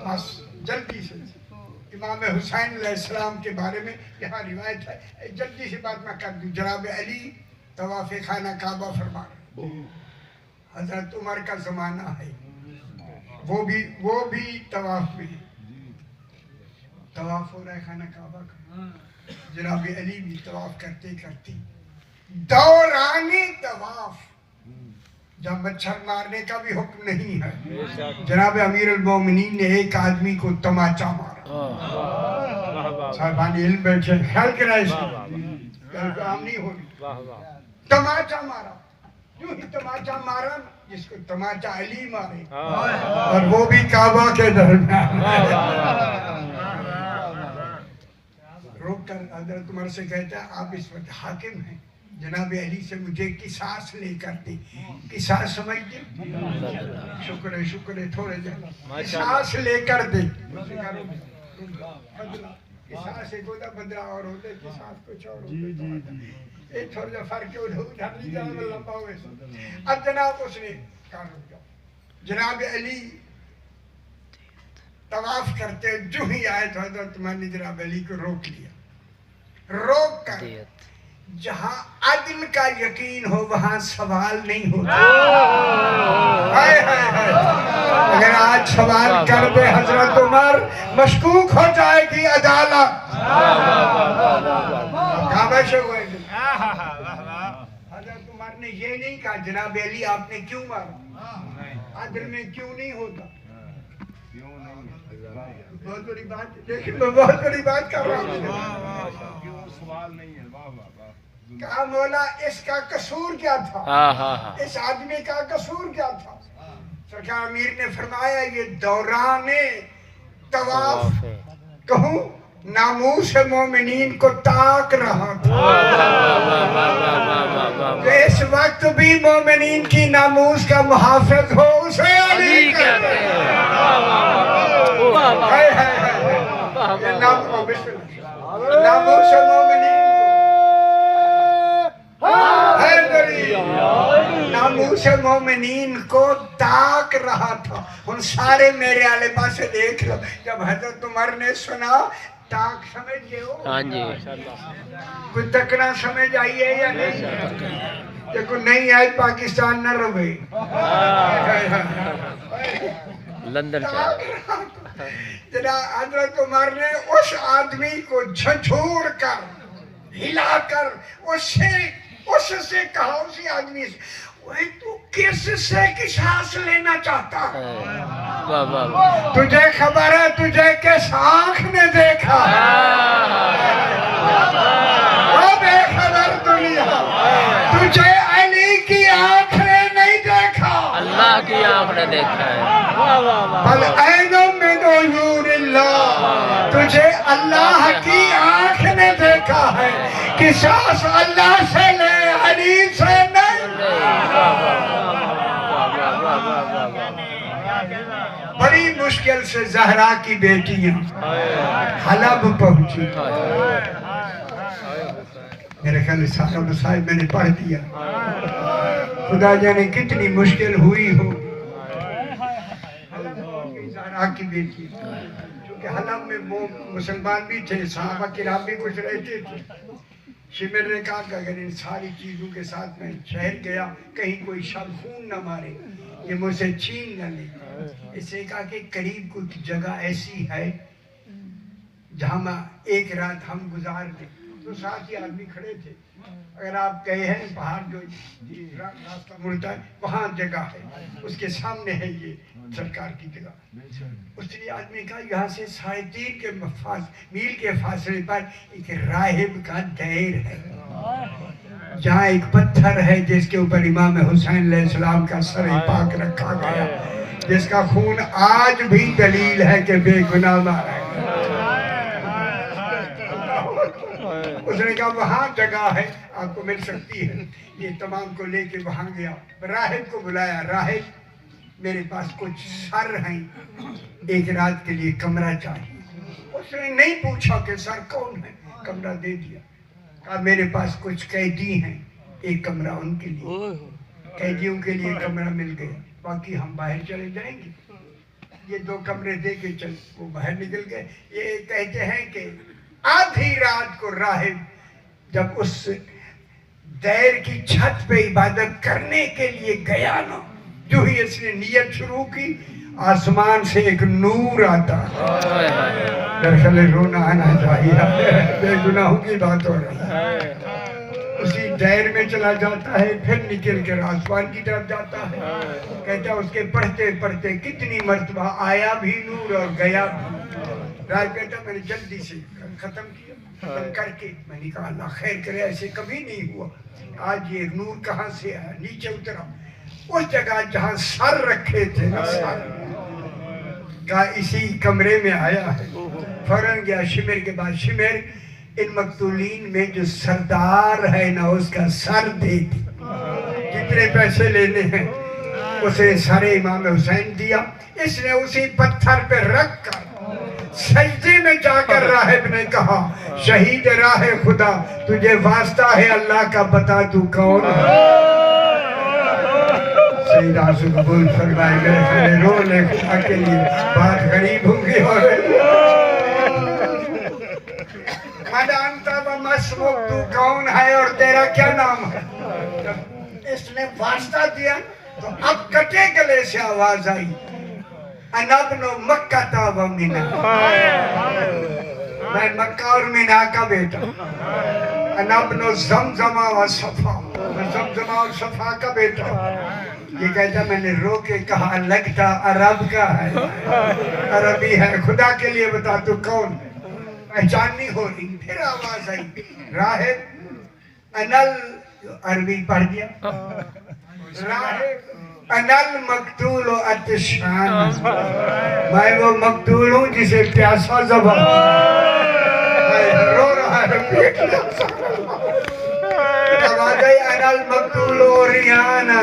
بس جلدی سے امام حسین علیہ السلام کے بارے میں یہاں روایت ہے جلدی سے بات میں کر دوں. جناب علی طواف خانہ کعبہ فرما رہے. حضرت عمر کا زمانہ ہے وہ بھی طواف میں طواف ہو رہا ہے خانہ کعبہ کا. جناب علی بھی طواف کرتے کرتے دورانی طواف جب مچھر مارنے کا بھی حکم نہیں ہے. جناب امیر المومنین نے ایک آدمی کو تماچا مارا. صاحبان علم بیٹھے خیال کرا اس کو عام نہیں ہوگی. تماچا مارا جو ہی تماچا مارا جس کو تماچا علی مارے اور وہ بھی کعبہ کے درمیان. روک کر حضرت عمر سے کہتا ہے آپ اس وقت حاکم ہیں جناب علی سے مجھے قصاص لے کر دیں. قصاص سمجھتے شکر ہے شکر ہے تھوڑے جانا قصاص لے کر دیں. قصاص ایک ہوتا بدلہ اور ہوتا ہے قصاص کچھ اور ہوتا ہے. ایک تھوڑا جا فرق ہے ادھر نہیں جانا میں لمبا ہوئے. اب جناب اس نے کہا رک جاؤ. جناب علی طواف کرتے جو ہی آئے تو حضرت عمر نے جناب علی کو روک لیا. روک کر جہاں عدل کا یقین ہو وہاں سوال نہیں ہوتا. اگر آج سوال کر دے حضرت عمر مشکوک ہو جائے گی عدالت. کعبہ سے ہوئے نہیں کہا جناب علی آپ نے کیوں مارا، عدل میں کیوں نہیں ہوتا؟ بہت بڑی بات، لیکن میں بہت بڑی بات کر رہا ہوں. کیوں سوال نہیں ہے. واہ واہ واہ. کہا مولا اس کا قصور کیا تھا، اس آدمی کا قصور کیا تھا؟ سرکار امیر نے فرمایا یہ دوران طواف کہوں ناموس مومنین کو تاک رہا تھا. تو اس وقت بھی مومنین کی ناموس کا محافظ ہو اسے علی کہتے ہیں. ناموس مومنین ناموس مومنین کو تاک رہا تھا. ان سارے میرے آلے پاسے دیکھ لو، جب حضرت عمر نے سنا تاک سمجھ گئے ہو؟ ہاں جی کوئی تکنا سمجھ آئی ہے یا نہیں؟ دیکھو نہیں آئی پاکستان نہ روے. لندن جناب حضرت عمر نے اس آدمی کو جھنجھوڑ کر ہلا کر اس سے کہا، اسی آدمی سے، وہی تو کس سے قصاص لینا چاہتا ہے؟ تجھے خبر ہے تجھے کس آنکھ نے دیکھا؟ وہ بے خبر دنیا، تجھے علی کی آنکھ نے نہیں دیکھا، اللہ کی آنکھ نے دیکھا ہے. بل عینوں من عیون اللہ، تجھے اللہ کی آنکھ نے دیکھا ہے. قصاص اللہ سے لے، علی سے نہیں. بڑی مشکل سے زہرا کی بیٹیاں حلب پہنچی. میرے خیال سارا مسائل میں نے پڑھ دیا. خدا جانے کتنی مشکل ہوئی ہو. زہرا کی بیٹی، کیونکہ حلب میں وہ مسلمان بھی تھے، صحابہ کرام بھی کچھ رہتے تھے. شمر نے کہا کہ اگر ان ساری چیزوں کے ساتھ میں شہر گیا کہیں کوئی شب خون نہ مارے، یہ مجھ سے چھین نہ لے. اس سے کہا کہ قریب کوئی جگہ ایسی ہے جہاں ایک رات ہم گزار دیں. تو ساتھ ہی آدمی کھڑے تھے. اگر آپ گئے ہیں پہاڑ جو راستہ مڑتا ہے وہاں جگہ ہے، اس کے سامنے ہے یہ سرکار کی جگہ. اس لیے آدمی کہا یہاں سے 3.5 میل کے فاصلے پر ایک راہب کا دیر ہے، جہاں ایک پتھر ہے جس کے اوپر امام حسین علیہ السلام کا سر پاک رکھا گیا، جس کا خون آج بھی دلیل ہے کہ بے گناہ مارا ہے. اس نے کہا وہاں جگہ ہے آپ کو مل سکتی ہے. یہ تمام کو لے کے وہاں گیا، راہب کو بلایا. راہب میرے پاس کچھ سر ہیں، ایک رات کے لیے کمرہ چاہیے. اس نے نہیں پوچھا کہ سر کون ہے، کمرہ دے دیا. کہا میرے پاس کچھ قیدی ہیں، ایک کمرہ ان کے لیے. قیدیوں کے لیے کمرہ مل گیا، باقی ہم باہر چلے جائیں گے. یہ 2 کمرے دے کے چل وہ باہر نکل گئے. یہ کہتے ہیں کہ آدھی رات کو راہب جب اس دیر کی چھت پہ عبادت کرنے کے لیے گیا نا، جو ہی اس نے نیت شروع کی آسمان سے ایک نور آتا. درخل رونا آنا چاہیے، بے گناہوں کی بات ہو رہی ہے. اسی دیر میں چلا جاتا ہے، پھر نکل کر آسمان کی طرف جاتا ہے. کہتا ہے اس کے پڑھتے پڑھتے کتنی مرتبہ آیا بھی نور اور گیا بھی. راج کہتا میں نے جلدی سے ختم کیا، ختم کر کے میں نے کہا اللہ خیر کرے، ایسے کبھی نہیں ہوا. آج یہ نور کہاں سے آیا؟ نیچے اترا، اس جگہ جہاں سر رکھے تھے نا، سر کا اسی کمرے میں آیا ہے. فوراً گیا شمر کے بعد. شمر ان مقتولین میں جو سردار ہے نا اس کا سر دے دی، جتنے پیسے لینے ہیں. اسے سر امام حسین دیا. اس نے اسی پتھر پہ رکھ کر سجدے میں جا کر راہب نے کہا شہید راہ خدا تجھے واسطہ ہے اللہ کا بتا تو کون ہے. سید آنسو قبول فرمائے. میرے خیال رو لے خدا کے لیے، بات غریب ہوگی. اور مدانتا و مسموک تو کون ہے اور تیرا کیا نام ہے. جب اس نے واسطہ دیا تو اب کٹے گلے سے آواز آئی انا ابن مکہ تا و منہ، میں مکہ اور منہ کا بیٹا. انا ابن زمزم و صفا، زمزمہ اور صفا کا بیٹا ہوں۔ یہ کہتا میں نے رو کے کہا لگتا عرب کا ہے، عربی ہے، خدا کے لیے بتا تو کون ہے؟ پہچان نہیں ہو رہی۔ پھر آواز آئی راہب انل، عربی پڑھ دیا، راہب انل مقتول و عطشان، میں وہ مقتول ہوں جسے پیاسا زبان، رو رہا ہے پیٹ میں۔ آواز آئی انل مقتول و ریانا،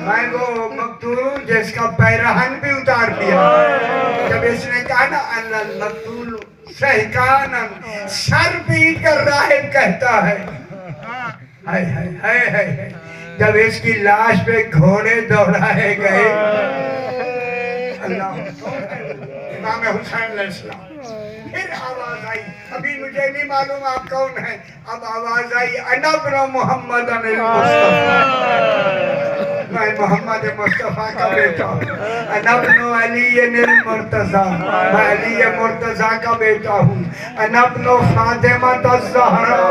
میں وہ مقتول ہوں جس کا پیرہن بھی اتار دیا۔ جب اس نے کہا نا انل مقتول سہکانا، سر پیٹ کر راہب کہتا ہے ہائے ہائے ہائے ہائے، جب اس کی لاش پہ گھوڑے دوڑائے گئے، اللہ امام حسین علیہ السلام۔ پھر آواز آئی، ابھی مجھے نہیں معلوم آپ کون ہیں، اب آواز آئی انا ابن محمد المصطفیٰ، میں محمد مصطفیٰ کا بیٹا ہوں، انا ابن علی المرتضیٰ، میں علی مرتضیٰ کا بیٹا ہوں، انا ابن فاطمہ الزہرا،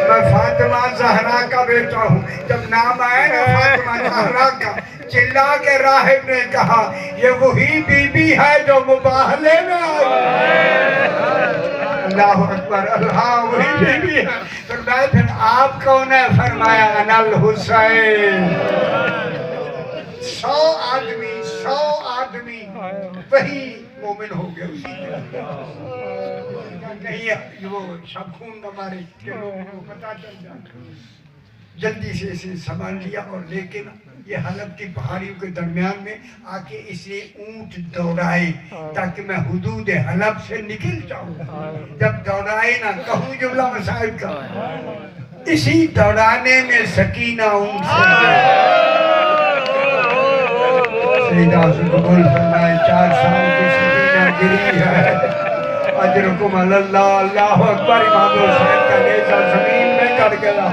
میں فاطمہ زہرا کا بیٹا ہوں۔ جب نام آئے نا فاطمہ زہرا کا، چلا کے راہب نے کہا یہ وہی بی بی ہے جو مباہلے میں آئی۔ اللہ اکبر، اللہ وہی بی بی ہے۔ فرمایا پھر آپ کون ہے؟ فرمایا انا الحسین۔ 100 آدمی وہی مومن ہو گئے اسی کہیں وہ سب خون نہ مارے کہ لوگوں کو پتا چل جائے۔ جلدی سے اسے سنبھال لیا، اور لیکن یہ حلب کی پہاڑیوں کے درمیان میں آ کے اسے اونٹ دوڑائے تاکہ میں حدود حلب سے نکل جاؤں۔ جب دوڑائے نا، کہوں جملہ مصائب کا، اسی دوڑانے میں سکینہ اونٹ سے سیدہ سے قبول فرمائے 4 سال کی سکینہ گری ہے۔ اجرکم اللہ، اللہ اکبر۔ امام حسین کا نیزہ زمین میں گڑ گیا۔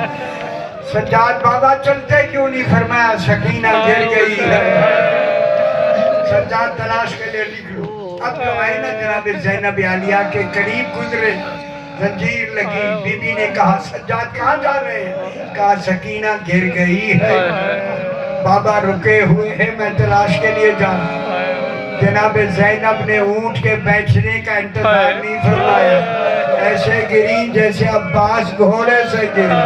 سجاد بابا چلتے کیوں نہیں؟ فرمایا سکینہ گر گئی ہے، سجاد تلاش کے لئے نکلو۔ اب جو آئے نا جناب زینب عالیہ کے قریب گزرے، زنجیر لگی، بی بی نے کہا سجاد کہاں جا رہے ہیں؟ کہا سکینہ گر گئی ہے، بابا رکے ہوئے ہیں، میں تلاش کے لیے جا رہا ہوں۔ جناب زینب نے اونٹ کے بیٹھنے کا انتظار نہیں فرمایا، ایسے گری جیسے عباس گھوڑے سے گری۔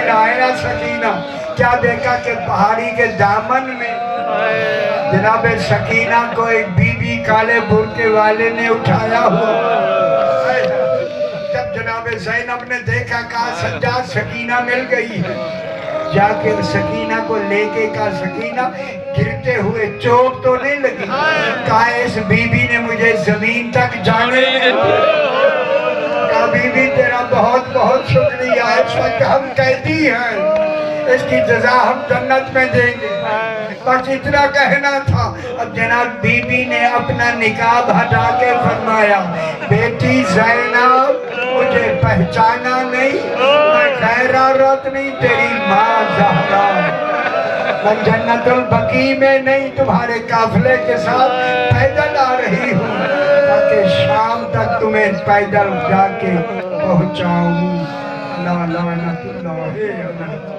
آئینہ سکینہ، کیا دیکھا کہ پہاڑی کے دامن میں جناب سکینہ کو ایک بی بی کالے برقعے والے نے اٹھایا ہوا۔ جب جناب زینب نے دیکھا کہا سجاد سکینہ مل گئی ہے، جا کے سکینہ کو لے کے کہا سکینہ گرتے ہوئے چوٹ تو نہیں لگی؟ کہا اس بی بی نے مجھے زمین تک جانے کہا بی بی تیرا بہت بہت شکریہ، اس وقت ہم قیدی ہیں، اس کی جزا ہم جنت میں دیں گے، بس اتنا کہنا تھا۔ اب جناب بی بی نے اپنا نقاب ہٹا کے فرمایا بیٹی زینب مجھے پہچانا نہیں، میں غیر عورت نہیں، تیری ماں زہرا، میں جنت البقیع میں نہیں، تمہارے قافلے کے ساتھ پیدل آ رہی ہوں تاکہ شام تک تمہیں پیدل جا کے پہنچاؤں۔ لا لعنت اللہ علیہ۔